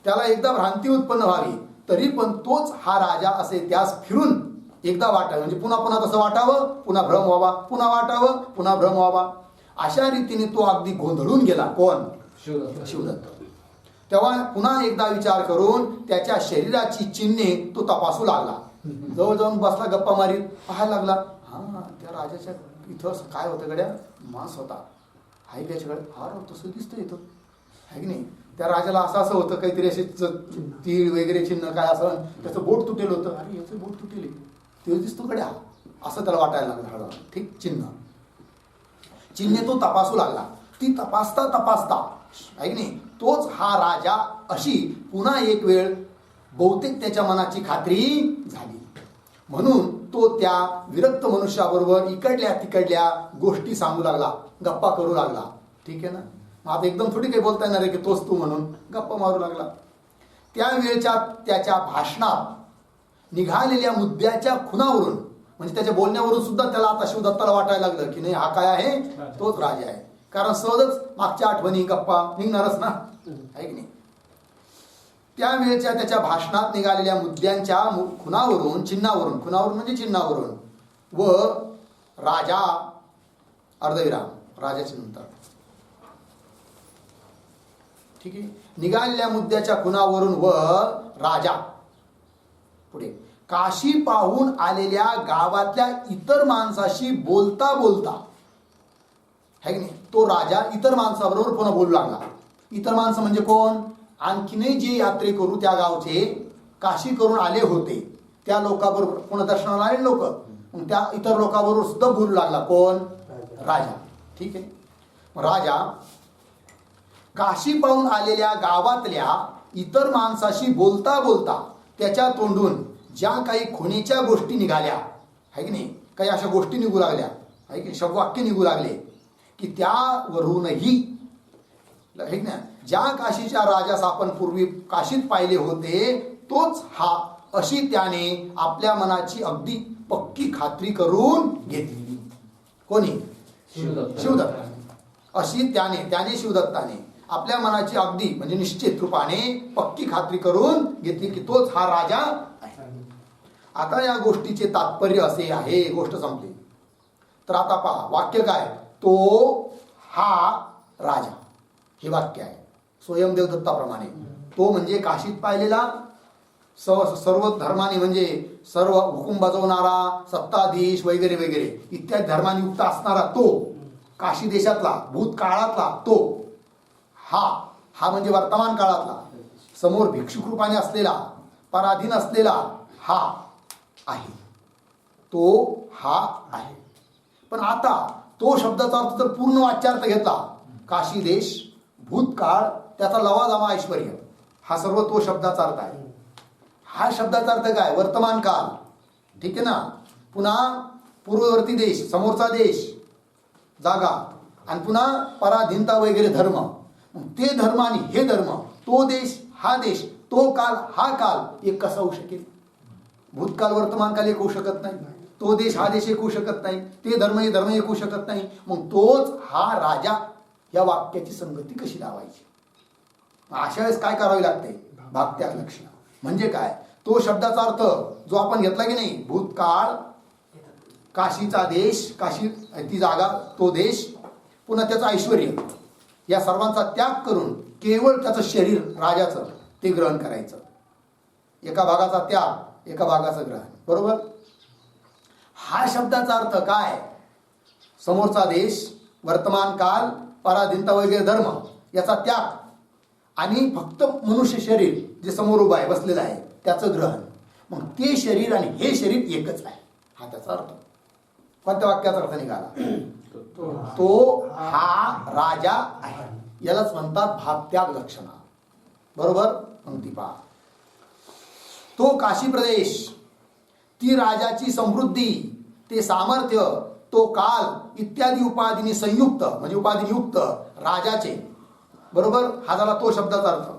त्याला एकदा भ्रांती उत्पन्न व्हावी, तरी पण तोच हा राजा असे त्यास फिरून एकदा वाटावं. म्हणजे पुन्हा पुन्हा तसं वाटावं, पुन्हा भ्रम व्हावा, पुन्हा वाटावं, पुन्हा भ्रम व्हावा. अशा रीतीने तो अगदी गोंधळून गेला. कोण? शिवदत्त. तेव्हा पुन्हा एकदा विचार करून त्याच्या शरीराची चिन्हे तो तपासू लागला. जवळ जाऊन बसला, गप्पा मारीत पाहायला लागला. हा, त्या राजाच्या इथं काय होतं गड्या? मांस होता, हाय त्याच्याकडे. हा तसं दिसतं इथं, आहे की नाही? त्या राजाला असं होतं, काहीतरी असे तीळ वगैरे चिन्ह काय असं, त्याचं बोट तुटेल होतं. अरे याचं बोट तुटेल, ते दिसतो गड्या, असं त्याला वाटायला लागलं हळूहळू. ठीक, चिन्हे तो तपासू लागला. ती तपासता तपासता, आहे की नाही, तोच हा राजा अशी पुन्हा एक वेळ बहुतेक त्याच्या मनाची खात्री झाली. म्हणून तो त्या विरक्त मनुष्याबरोबर इकडल्या तिकडल्या गोष्टी सांगू लागला, गप्पा करू लागला. ठीक आहे ना? मग आता एकदम थोडी काही बोलता येणार आहे की तोच तू म्हणून गप्पा मारू लागला. त्यावेळच्या त्याच्या भाषणात निघालेल्या मुद्द्याच्या खुणावरून, म्हणजे त्याच्या बोलण्यावरून सुद्धा त्याला आता शिवदत्ताला वाटायला लागलं की नाही, हा काय आहे? तोच राजा आहे. कारण सहजच मागच्या आठवणी गप्पा निघणारच ना, आहे की नाही? त्यावेळेच्या त्याच्या भाषणात निघालेल्या मुद्द्यांच्या खुणावरून, चिन्हावरून, खुणावरून म्हणजे चिन्हावरून, व राजा अर्धविराम, राजाचे नंतर, ठीक आहे, निघालेल्या मुद्द्याच्या खुणावरून व राजा पुढे काशी पाहून आलेल्या गावातल्या इतर माणसाशी बोलता बोलता, है की नाही, तो राजा इतर माणसाबरोबर पुन्हा बोलू लागला. इतर माणसं म्हणजे कोण? आणखीनही जे यात्रेकरू त्या गावचे काशी करून आले होते त्या लोकांबरोबर, पुन्हा दर्शनाला आले लोक, मग त्या इतर लोकांबरोबर सुद्धा बोलू लागला. कोण? राजा. ठीक आहे. राजा काशी पाहून आलेल्या गावातल्या इतर माणसाशी बोलता बोलता त्याच्या तोंडून ज्या काही खुणीच्या गोष्टी निघाल्या आहे की नाही, काही अशा गोष्टी निघू लागल्या आहे की शब्दवाक्य निघू लागले की त्यावरूनही आहे ना, ज्या काशीच्या राजास आपण पूर्वी काशीत पाहिले होते तोच हा, अशी त्याने आपल्या मनाची अगदी पक्की खात्री करून घेतली. कोणी? शिवदत्त. अशी त्याने शिवदत्ताने आपल्या मनाची अगदी म्हणजे निश्चित रूपाने पक्की खात्री करून घेतली की तोच हा राजा आहे. आता या गोष्टीचे तात्पर्य असे आहे, गोष्ट संपली. तर आता पहा वाक्य काय? तो हा राजा, हे वाक्य आहे स्वयंदेव दत्ताप्रमाणे. तो म्हणजे काशीत पाहिलेला सर्व धर्माने म्हणजे सर्व हुकुम बजावणारा सत्ताधीश वगैरे वगैरे इत्यादी धर्माने युक्त असणारा तो, काशी देशातला भूतकाळातला तो. हा म्हणजे वर्तमान काळातला, समोर भिक्षुक रूपाने असलेला, पराधीन असलेला हा आहे. तो हा आहे. पण आता तो शब्दाचा अर्थ जर पूर्ण वाच्यार्थ घेतला, काशी देश, भूतकाळ, त्याचा लवाजमा ऐश्वर, हा सर्व तो शब्दाचा अर्थ आहे. हा शब्दाचा अर्थ काय? वर्तमान काल. ठीक आहे ना. पुन्हा पूर्ववर्ती देश, समोरचा देश, जागा, आणि पुन्हा पराधीनता वगैरे धर्म. ते धर्म आणि हे धर्म, तो देश हा देश, तो काल हा काल एक कसा होऊ शकेल? भूतकाल वर्तमान काल एक होऊ शकत नाही, तो देश हा देश एक होऊ शकत नाही, ते धर्म हे धर्म एक होऊ शकत नाही. मग तोच हा राजा, या वाक्याची संगती कशी लावायची? अशा वेळेस काय करावे लागते? भागत्याग लक्षण. म्हणजे काय? तो शब्दाचा अर्थ जो आपण घेतला की नाही, भूतकाळ, काशीचा देश, काशी ती जागा, तो देश, पुन्हा त्याचं ऐश्वर, या सर्वांचा त्याग करून केवळ त्याचं शरीर राजाचं ते ग्रहण करायचं. एका भागाचा त्याग, एका भागाचं ग्रहण. बरोबर. हा शब्दाचा अर्थ काय? समोरचा देश, वर्तमान काल, पराधीनता वगैरे धर्म याचा त्याग, आणि फक्त मनुष्य शरीर जे समोर उभं आहे, बसलेलं आहे, त्याचं ग्रहण. मग ते शरीर आणि हे शरीर एकच आहे, हा त्याचा अर्थ. कोणत्या वाक्याचा अर्थ निघाला? तो हा राजा आहे. यालाच म्हणतात भागत्याग लक्षणा. बरोबर. पंक्ती पहा. तो काशी प्रदेश, ती राजाची समृद्धी, ते सामर्थ्य, तो काल इत्यादी उपाधीने संयुक्त म्हणजे उपाधीयुक्त राजाचे. बरोबर. हा झाला तो शब्दाचा अर्थ.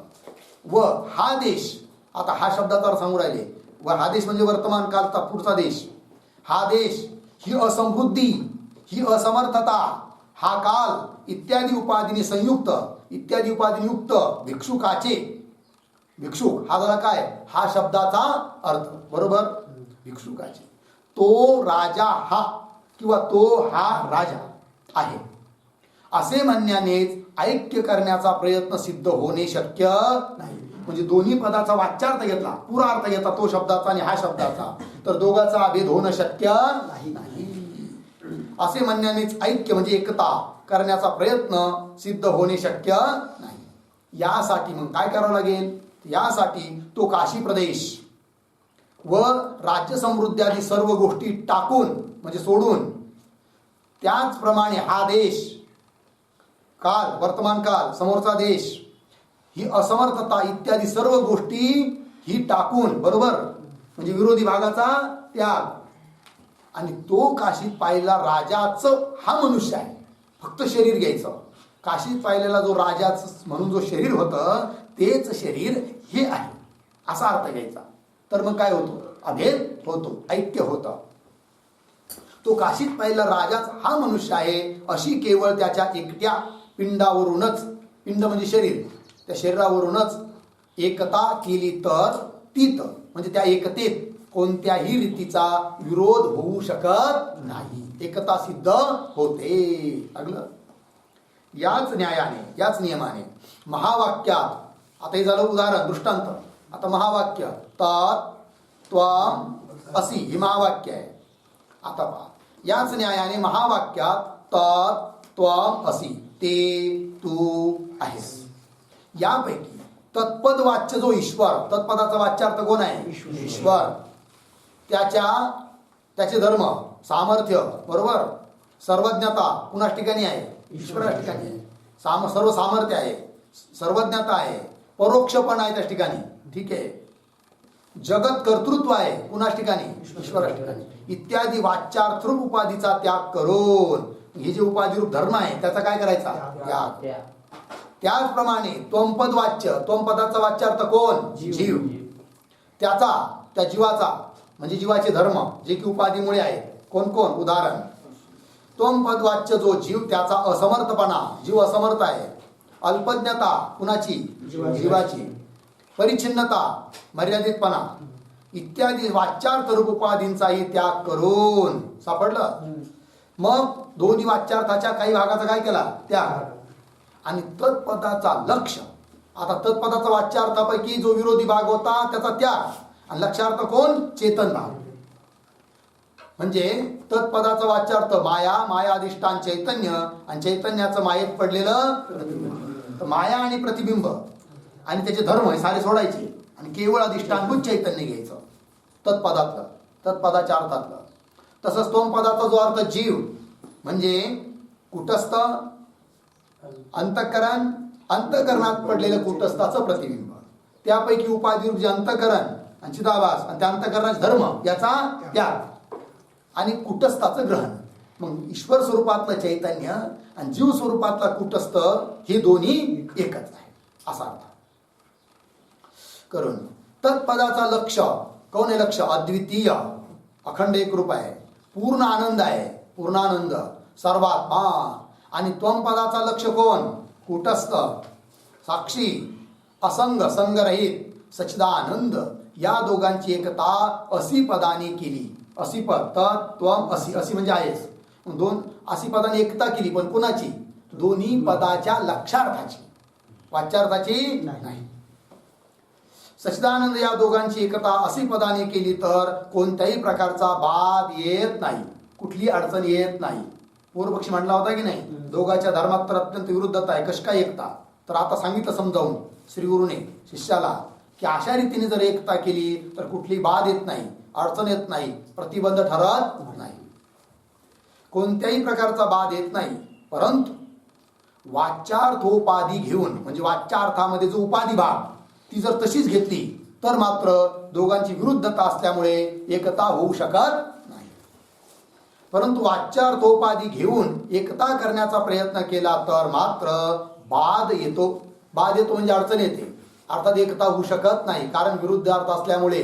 व हा देश, आता हा शब्दाचा अर्थ सांगू राहिले. व हा देश म्हणजे वर्तमान कालचा पुढचा देश. हा देश, ही असमृद्धी, ही असमर्थता, हा काल इत्यादी उपाधीने संयुक्त, इत्यादी उपाधीयुक्त भिक्षुकाचे. भिक्षुक हा झाला काय? हा शब्दाचा अर्थ. बरोबर. भिक्षुकाचे. तो राजा हा किंवा तो हा राजा आहे असे म्हणण्यानेच ऐक्य करण्याचा प्रयत्न सिद्ध होणे शक्य नाही. म्हणजे दोन्ही पदाचा वाच्यार्थ घेतला, पुरा अर्थ घेतला तो शब्दाचा आणि हा शब्दाचा, तर दोघांचा अभेद होणं शक्य नाही. असे म्हणण्यानेच ऐक्य म्हणजे एकता करण्याचा प्रयत्न सिद्ध होणे शक्य नाही. यासाठी मग काय करावं लागेल? यासाठी तो काशी प्रदेश व राज्य समृद्धी आदी सर्व गोष्टी टाकून म्हणजे सोडून, त्याचप्रमाणे हा देश, काल, वर्तमान काल, समोरचा देश, ही असमर्थता इत्यादी सर्व गोष्टी ही टाकून, बरोबर, म्हणजे विरोधी भागाचा त्याग, आणि तो काशीत पाहिलेला राजाच हा मनुष्य आहे. फक्त शरीर घ्यायचं. काशीत पाहिलेला जो राजाच म्हणून जो शरीर होतं तेच शरीर हे आहे असा अर्थ घ्यायचा. तर मग काय होतो? अभेद होतो, ऐक्य होतं. तो काशीत पाहिलेला राजाच हा मनुष्य आहे अशी केवळ त्याच्या एकट्या पिंडावरूनच, पिंड म्हणजे शरीर, त्या शरीरावरूनच एकता केली तर तीत म्हणजे त्या एकतेत कोणत्याही रीतीचा विरोध होऊ शकत नाही. एकता सिद्ध होते. लागलं. याच न्यायाने, याच नियमाने महावाक्यात, आता हे झालं उदाहरण, दृष्टांत. आता महावाक्य तत् त्वम असी हे महावाक्य आहे. आता पहा, याच न्यायाने महावाक्यात तत् त्वम असी, ते तू आहेस. यापैकी तत्पद वाच्य जो ईश्वर, तत्पदाचा वाच्यार्थ कोण आहे? ईश्वर. त्याचे धर्म, सामर्थ्य, बरोबर, सर्वज्ञता कुणाच ठिकाणी आहे? ईश्वराच ठिकाणी आहे. सर्व सामर्थ्य आहे, सर्वज्ञता आहे, परोक्षपण आहे त्याच ठिकाणी. ठीक आहे. जगत कर्तृत्व आहे कुणाच ठिकाणी? ईश्वराच ठिकाणी. इत्यादी वाच्यार्थरूप उपाधीचा त्याग करून, हे जे उपाधिरूप धर्म आहे त्याचा काय करायचा? त्याग. त्याचप्रमाणे त्वंपद वाच्य, त्वंपदाचा वाच्यार्थ कोण? जीव. त्या जीवाचा म्हणजे जीवाचे धर्म जे की उपाधीमुळे आहेत. कोण कोण? उदाहरण, त्वंपद वाच्य जो जीव त्याचा असमर्थपणा, जीव असमर्थ आहे. अल्पज्ञता कुणाची? जीवाची. परिच्छिन्नता, मर्यादितपणा इत्यादी वाच्यार्थ रूप उपाधींचाही त्याग करून, सापडलं? मग दोन्ही वाच्यार्थाच्या काही भागाचा काय केला? त्याग. आणि तत्पदाचा लक्ष, आता तत्पदाचा वाच्यार्थापैकी जो विरोधी भाग होता त्याचा त्याग, आणि लक्षार्थ कोण? चेतन भाग. म्हणजे तत्पदाचा वाच्यार्थ माया, माया अधिष्ठान चैतन्य, आणि चैतन्याचं मायेत पडलेलं माया आणि प्रतिबिंब आणि त्याचे धर्म हे सारे सोडायचे आणि केवळ अधिष्ठानभूत चैतन्य घ्यायचं तत्पदातलं, तत्पदाच्या अर्थातलं. तसंच त्वंपदाचा जो अर्थ जीव म्हणजे कुटस्थ अंतःकरण, अंतःकरणात पडलेलं कुटस्थाचं प्रतिबिंब, त्यापैकी उपाधिरूप जे अंतःकरण आणि चिदाभास आणि त्या अंतःकरणाचे धर्म याचा त्याग आणि कुटस्थाचं ग्रहण. मग ईश्वर स्वरूपातलं चैतन्य आणि जीव स्वरूपातला कुटस्थ हे दोन्ही एकच आहे असा अर्थ करून तत्पदाचा लक्ष कोण आहे? लक्ष अद्वितीय, अखंड एक रूप आहे, पूर्ण आनंद आहे, पूर्णानंद, सर्वात्मा. आणि त्वंपदाचा लक्ष कोण? कुटस्थ, साक्षी, असंग, संगरहित, सच्चिदानंद. या दोघांची एकता असी पदाने केली. असी पद, तत् त्वम असी, असी म्हणजे आहेस. दोन असी पदाने एकता केली, पण कुणाची? दोन्ही पदाच्या लक्षार्थाची, वाच्यार्थाची नाही. सच्चिदानंद या दोघांची एकता असी पदाने केली तर कोणत्याही प्रकारचा बाध येत नाही, कुठली अडचण येत नाही. पूर्वपक्षी म्हटला होता की नाही, दोघांच्या धर्मात तर अत्यंत विरुद्धता आहे, कशी काय एकता? तर आता सांगितलं समजावून श्रीगुरूने शिष्याला की अशा रीतीने जर एकता केली तर कुठली बाध येत नाही, अडचण येत नाही, प्रतिबंध ठरत नाही, कोणत्याही प्रकारचा बाध येत नाही. परंतु वाच्यार्थोपाधी घेऊन म्हणजे वाच्यार्थामध्ये जो उपाधी भाग ती जर तशीच घेतली तर मात्र दोघांची विरुद्धता असल्यामुळे एकता होऊ शकत नाही. परंतु वाच्यार्थोपाधी घेऊन एकता करण्याचा प्रयत्न केला तर मात्र बाध येतो. बाध येतो म्हणजे अडचण येते, अर्थात एकता होऊ शकत नाही, कारण विरुद्ध अर्थ असल्यामुळे.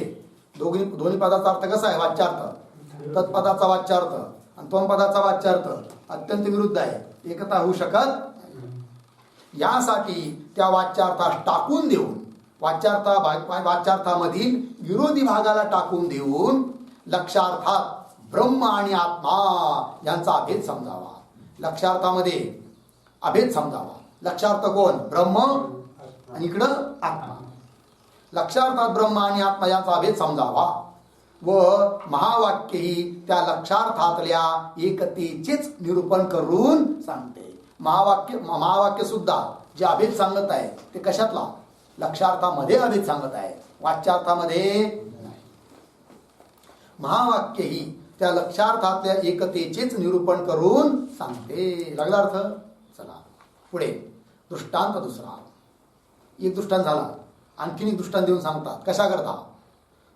दोन्ही पदाचा अर्थ कसा आहे? वाच्यार्थ. तत्पदाचा वाच्यार्थ आणि त्वंपदाचा वाच्यार्थ अत्यंत विरुद्ध आहे, एकता होऊ शकत नाही. यासाठी त्या वाच्यार्थास टाकून देऊन, वाच्यार्थामधील विरोधी भागाला टाकून देऊन लक्षार्थात ब्रह्म आणि आत्मा यांचा अभेद समजावा. लक्षार्थामध्ये अभेद समजावा. लक्षार्थ कोण? ब्रह्म आणि इकडं आत्मा. लक्षार्थात ब्रह्म आणि आत्मा यांचा अभेद समजावा व महावाक्यही त्या लक्षार्थातल्या एकतेचेच निरूपण करून सांगते. महावाक्य सुद्धा जे अभेद सांगत आहे ते कशातला? लक्षार्थामध्ये अभेद सांगत आहे, वाच्यार्थामध्ये नाही. महावाक्यही त्या लक्षार्थातल्या एकतेचेच निरूपण करून सांगते. लागला अर्थ? चला पुढे दृष्टांत दुसरा. एक दृष्टांत झाला, आणखीन एक दृष्टांत देऊन सांगतात. कशा करता?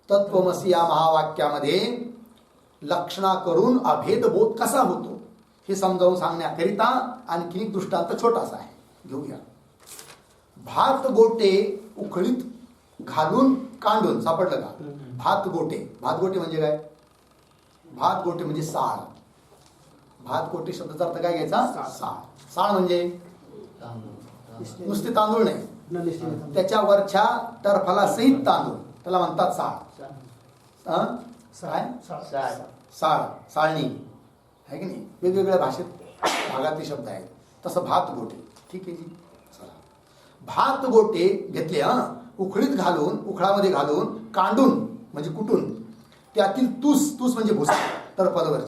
तत्त्वमसी या महावाक्यामध्ये लक्षणा करून अभेदबोध कसा होतो हे समजावून सांगण्याकरिता आणखीन एक दृष्टांत छोटासा आहे, घेऊया. भात गोटे उखळीत घालून कांडून, सापडलं का? भात गोटे. भात गोटे म्हणजे काय? भात गोटे म्हणजे साळ. भात गोटे शब्दाचा अर्थ काय घ्यायचा? साळ. साळ म्हणजे नुसते तांदूळ नाही, त्याच्या वरच्या टरफला सहित तांदूळ, त्याला म्हणतात साळ. साळ, साळणी आहे की नाही? वेगवेगळ्या भाषेत भागातले शब्द आहेत. तसं भात गोटे. ठीक आहे जी. भात गोटे घेतले, उखळीत घालून, उखळामध्ये घालून, कांडून म्हणजे कुटून, त्यातील तूस, तूस म्हणजे भुसा, टरफलावर